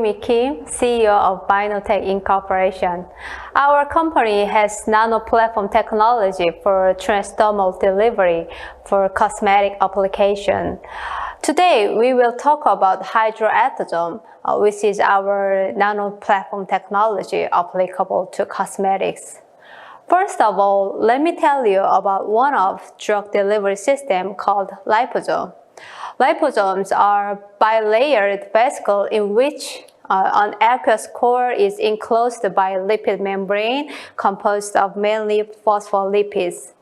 Mi Kim, CEO of Binotech Incorporation. Our company has nano-platform technology for transdermal delivery for cosmetic application. Today, we will talk about hydroattosome, which is our nano-platform technology applicable to cosmetics. First of all, let me tell you about one of drug delivery system called liposome. Liposomes are bilayered vesicles in which an aqueous core is enclosed by a lipid membrane composed of mainly phospholipids.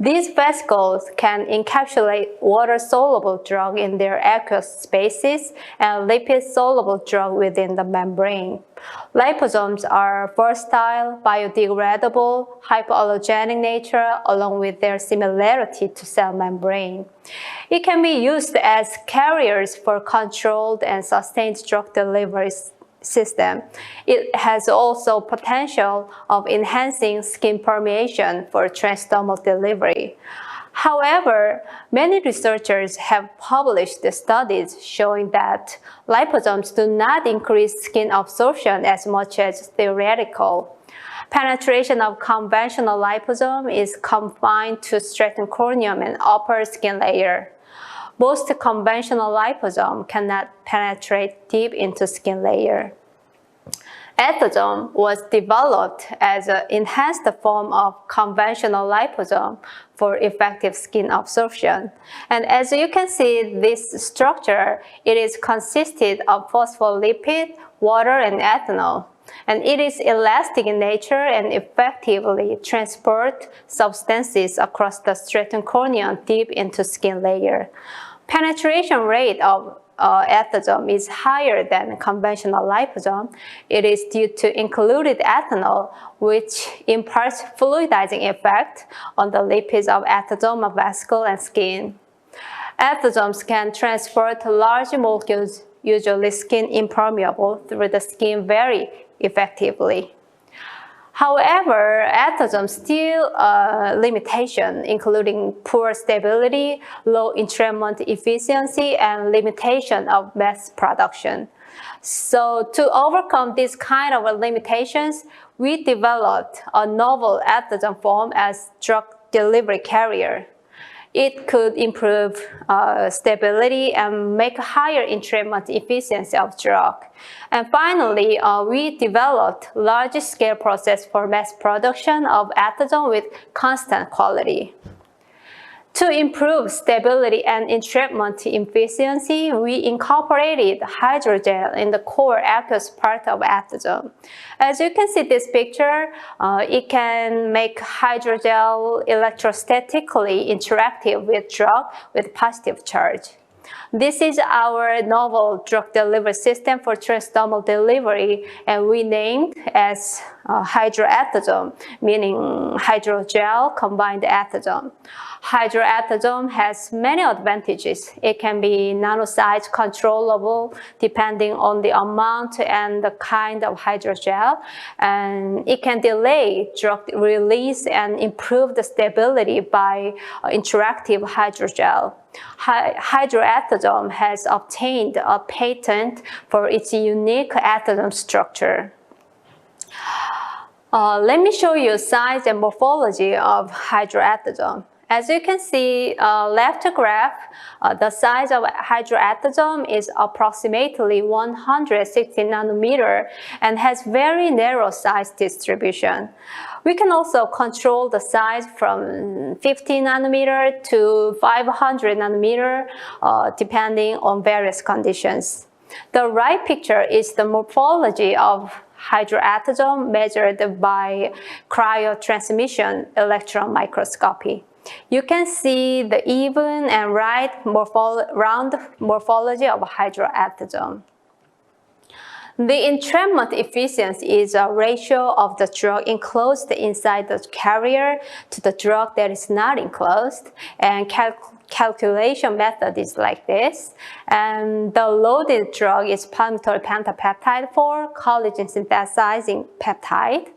These vesicles can encapsulate water-soluble drug in their aqueous spaces and lipid-soluble drug within the membrane. Liposomes are versatile, biodegradable, hypoallergenic nature, along with their similarity to cell membrane. It can be used as carriers for controlled and sustained drug delivery system. It has also potential of enhancing skin permeation for transdermal delivery. However, many researchers have published studies showing that liposomes do not increase skin absorption as much as theoretical. Penetration of conventional liposome is confined to stratum corneum and upper skin layer. Most conventional liposome cannot penetrate deep into skin layer. Attosome was developed as an enhanced form of conventional liposome for effective skin absorption. And as you can see, this structure, it is consisted of phospholipid, water, and ethanol. And it is elastic in nature and effectively transport substances across the stratum corneum deep into skin layer. Penetration rate of attosome is higher than conventional liposome. It is due to included ethanol, which imparts fluidizing effect on the lipids of attosomal vesicle and skin. Attosomes can transport large molecules, usually skin impermeable, through the skin very effectively. However, attosomes still limitation, including poor stability, low entrapment efficiency, and limitation of mass production. So to overcome these kind of limitations, we developed a novel attosome form as drug delivery carrier. It could improve stability and make higher entrapment efficiency of drug. And finally, we developed large-scale process for mass production of attosome with constant quality. To improve stability and entrapment efficiency, we incorporated hydrogel in the core aqueous part of attosome. As you can see this picture, it can make hydrogel electrostatically interactive with drug with positive charge. This is our novel drug delivery system for transdermal delivery, and we named as hydroattosome, meaning hydrogel combined attosome. Hydroattosome has many advantages. It can be nano-size controllable depending on the amount and the kind of hydrogel, and it can delay drug release and improve the stability by interactive hydrogel. Hydroattosome has obtained a patent for its unique attosome structure. Let me show you size and morphology of hydroattosome. As you can see, left graph, the size of hydroattosome is approximately 160 nanometer and has very narrow size distribution. We can also control the size from 50 nanometer to 500 nanometer, depending on various conditions. The right picture is the morphology of hydroattosome measured by cryotransmission electron microscopy. You can see the even and round morphology of hydroattosome. The entrapment efficiency is a ratio of the drug enclosed inside the carrier to the drug that is not enclosed, and calculation method is like this, and the loaded drug is palmitoyl pentapeptide 4 collagen synthesizing peptide.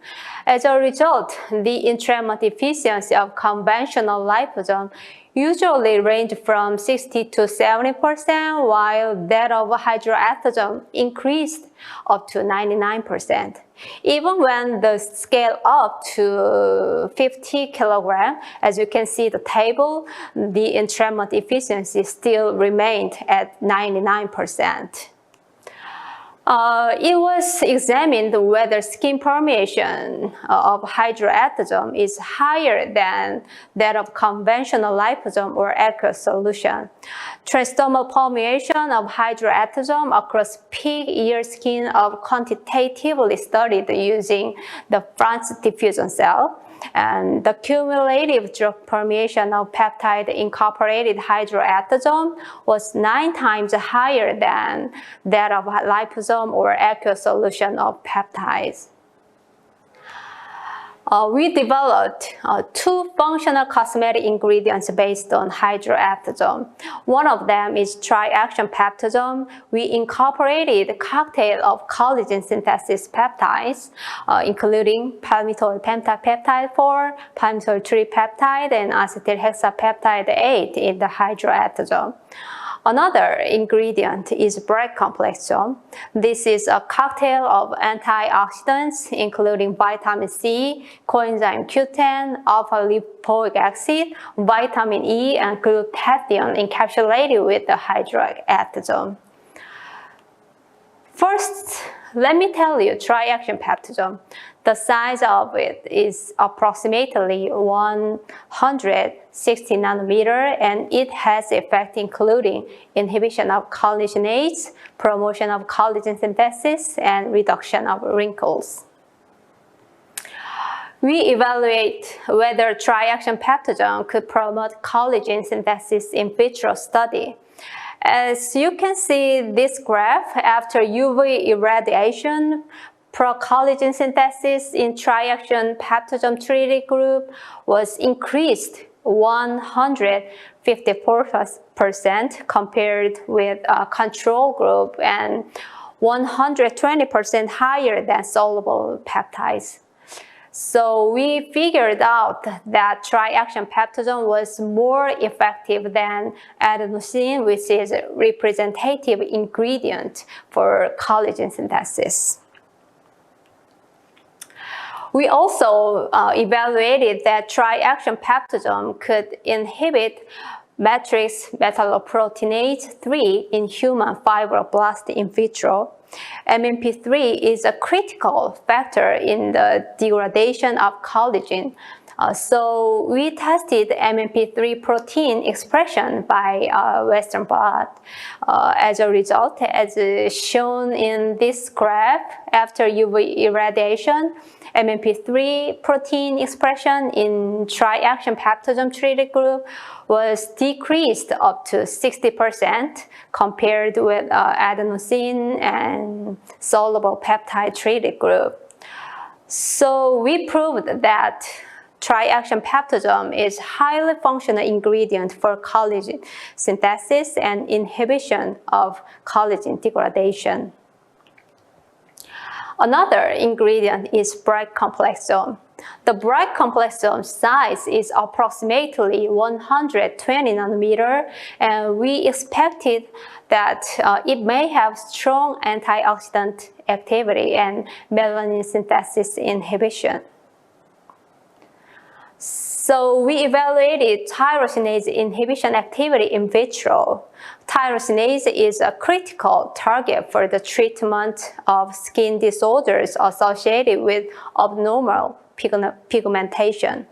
As a result, the entrainment efficiency of conventional liposome usually range from 60 to 70%, while that of hydroathosome increased up to 99%. Even when the scale up to 50 kilogram, as you can see the table, the entrainment efficiency still remained at 99%. It was examined whether skin permeation of hydroathosome is higher than that of conventional liposome or aqueous solution. Transdermal permeation of hydroathosome across pig ear skin of quantitatively studied using the Franz diffusion cell. And the cumulative drug permeation of peptide-incorporated hydroathosome was 9 times higher than that of liposome or aqueous solution of peptides. We developed 2 functional cosmetic ingredients based on hydroathosome. One of them is tri-action peptosome. We incorporated a cocktail of collagen synthesis peptides, including palmitoyl pentapeptide 4, palmitoyl tripeptide, and acetylhexapeptide 8 in the hydroathosome. Another ingredient is bread complexome. This is a cocktail of antioxidants, including vitamin C, coenzyme Q10, alpha-lipoic acid, vitamin E, and glutathione encapsulated with the hydroathosome. First, let me tell you tri-action peptosome. The size of it is approximately 160 nanometer, and it has effect including inhibition of collagenase, promotion of collagen synthesis, and reduction of wrinkles. We evaluate whether tri-action peptosome could promote collagen synthesis in vitro study. As you can see this graph, after UV irradiation, pro-collagen synthesis in tri-action peptosome treated group was increased 154% compared with a control group and 120% higher than soluble peptides. So we figured out that tri-action peptosome was more effective than adenosine, which is a representative ingredient for collagen synthesis. We also evaluated that tri-action peptosome could inhibit matrix metalloproteinase 3 in human fibroblast in vitro. MMP3 is a critical factor in the degradation of collagen. So we tested MMP3 protein expression by Western blot. As a result, as shown in this graph, after UV irradiation, MMP3 protein expression in tri-action peptosome treated group was decreased up to 60% compared with adenosine and soluble peptide treated group. So we proved that tri-action peptosome is highly functional ingredient for collagen synthesis and inhibition of collagen degradation. Another ingredient is bread complexome. The bread complexome size is approximately 120 nanometer, and we expected that it may have strong antioxidant activity and melanin synthesis inhibition. So we evaluated tyrosinase inhibition activity in vitro. Tyrosinase is a critical target for the treatment of skin disorders associated with abnormal pigmentation.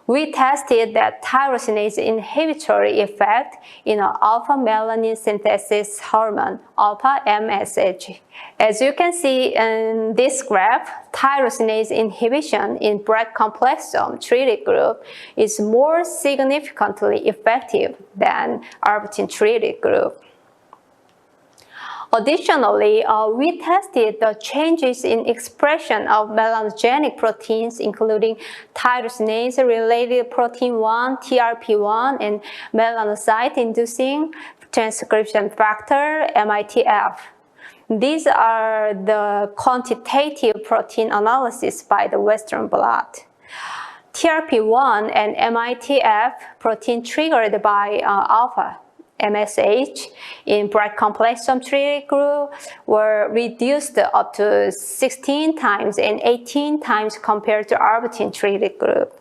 We tested that tyrosinase inhibitory effect in an alpha melanin synthesis hormone, alpha MSH. As you can see in this graph, tyrosinase inhibition in bread complexome treated group is more significantly effective than arbutin treated group. Additionally, we tested the changes in expression of melanogenic proteins, including tyrosinase-related protein 1, TRP1, and melanocyte-inducing transcription factor, MITF. These are the quantitative protein analysis by the Western blot. TRP1 and MITF protein triggered by alpha MSH in bright complexome treated group were reduced up to 16 times and 18 times compared to arbutin treated group.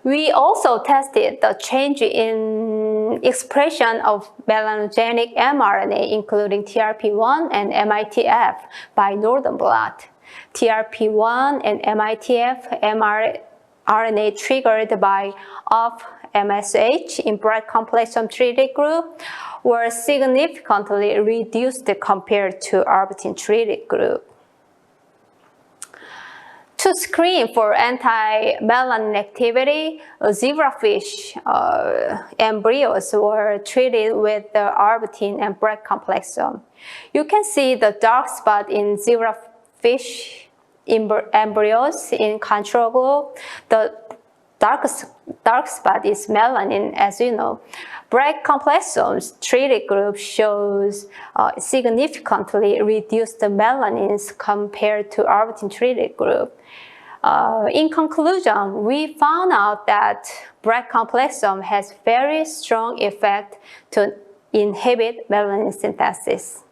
We also tested the change in expression of melanogenic mRNA, including TRP1 and MITF, by Northern blot. TRP1 and MITF mRNA triggered by off MSH in bright complexome treated group were significantly reduced compared to arbutin treated group. To screen for anti-melanin activity, zebrafish embryos were treated with the arbutin and bright complexome. You can see the dark spot in zebrafish embryos in control group. The dark spot is melanin, as you know. Bright complexomes treated group shows significantly reduced melanins compared to arbutin treated group. In conclusion, we found out that bright complexome has very strong effect to inhibit melanin synthesis.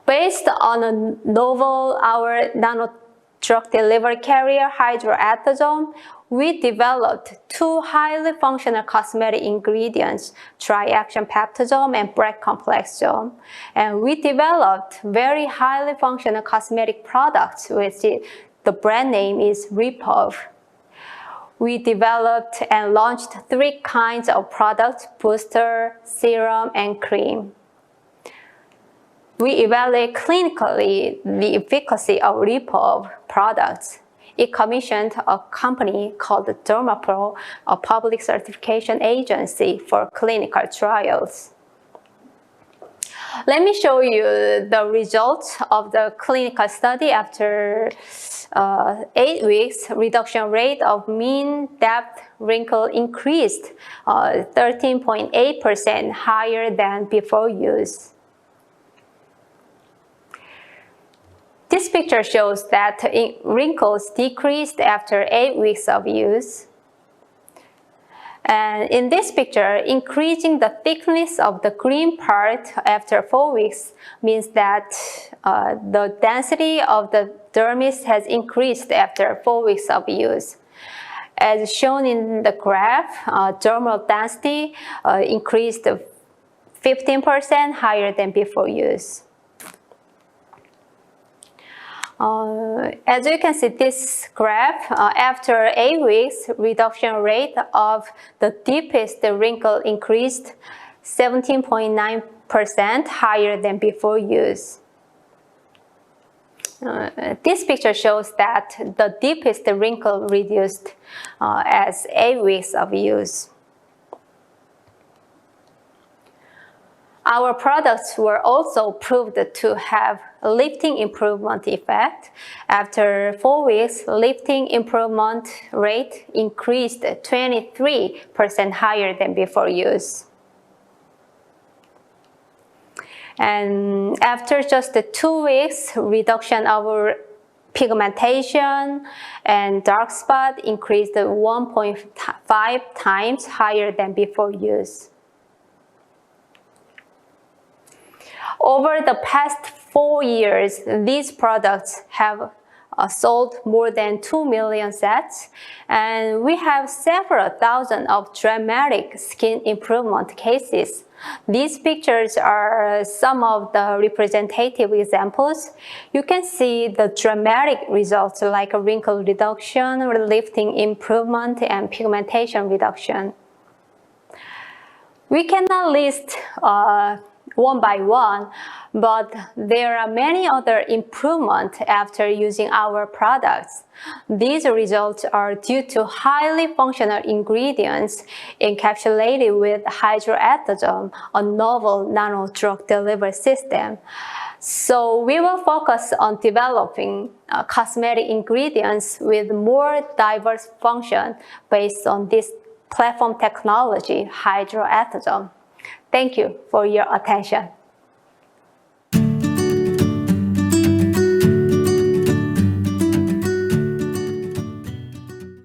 Based on a novel our nanodrug delivery carrier hydroatatome, we developed two highly functional cosmetic ingredients, tri-action peptidome and bright complexome. And we developed very highly functional cosmetic products, which the brand name is Liposome. We developed and launched 3 kinds of products: booster, serum, and cream. We evaluate clinically the efficacy of Liposome products. It commissioned a company called Dermapro, a public certification agency for clinical trials. Let me show you the results of the clinical study after 8 weeks. Reduction rate of mean depth wrinkle increased 13.8% higher than before use. This picture shows that wrinkles decreased after 8 weeks of use. And in this picture, increasing the thickness of the green part after 4 weeks means that the density of the dermis has increased after 4 weeks of use. As shown in the graph, dermal density increased 15% higher than before use. As you can see this graph, after 8 weeks, reduction rate of the deepest wrinkle increased 17.9% higher than before use. This picture shows that the deepest wrinkle reduced as 8 weeks of use. Our products were also proved to have a lifting improvement effect. After 4 weeks, lifting improvement rate increased 23% higher than before use. And after just 2 weeks, reduction of pigmentation and dark spot increased 1.5 times higher than before use. Over the past 4 years, these products have sold more than 2 million sets, and we have several thousand of dramatic skin improvement cases. These pictures are some of the representative examples. You can see the dramatic results like a wrinkle reduction, lifting improvement, and pigmentation reduction. We cannot list one by one, but there are many other improvements after using our products. These results are due to highly functional ingredients encapsulated with hydroatatome, a novel nano-drug delivery system. So we will focus on developing cosmetic ingredients with more diverse function based on this platform technology, hydroatatome. Thank you for your attention.